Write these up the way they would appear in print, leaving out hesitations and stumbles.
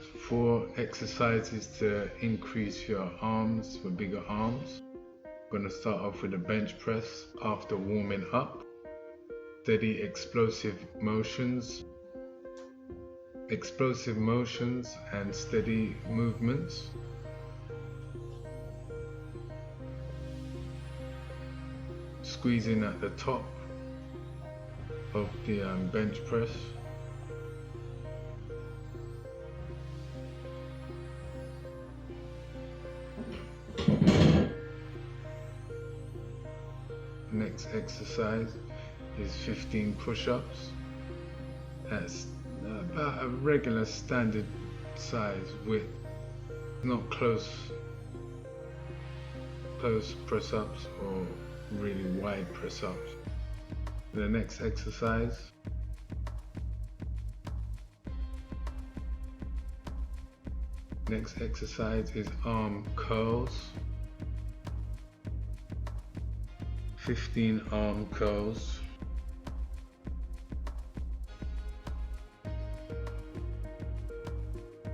4 exercises to increase your arms for bigger arms. I'm going to start off with a bench press after warming up. Steady explosive motions and steady movements. Squeezing at the top of the bench press. Next exercise is 15 push-ups. That's about a regular standard size width, not close press-ups or really wide press-ups. The next exercise is arm curls. 15 arm curls.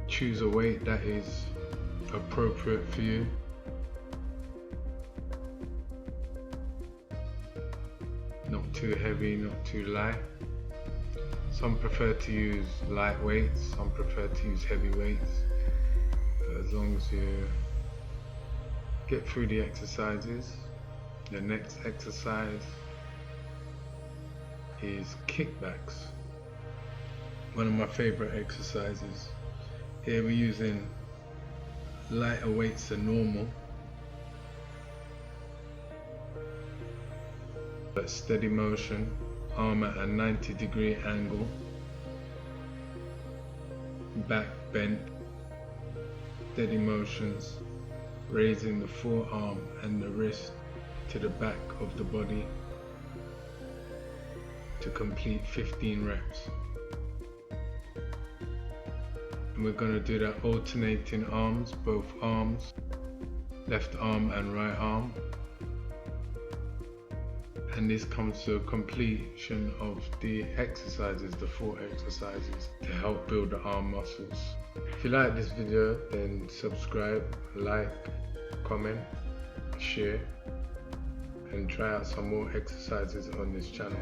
Choose a weight that is appropriate for you. Not too heavy, not too light. Some prefer to use light weights, some prefer to use heavy weights. But as long as you get through the exercises. The next exercise is kickbacks. One of my favorite exercises. Here we're using lighter weights than normal, but steady motion, arm at a 90-degree angle, back bent, steady motions, raising the forearm and the wrist to the back of the body to complete 15 reps. And we're going to do that alternating arms, both arms, left arm and right arm. And this comes to a completion of the exercises, the 4 exercises to help build the arm muscles. If you like this video, then subscribe, like, comment, share, and try out some more exercises on this channel.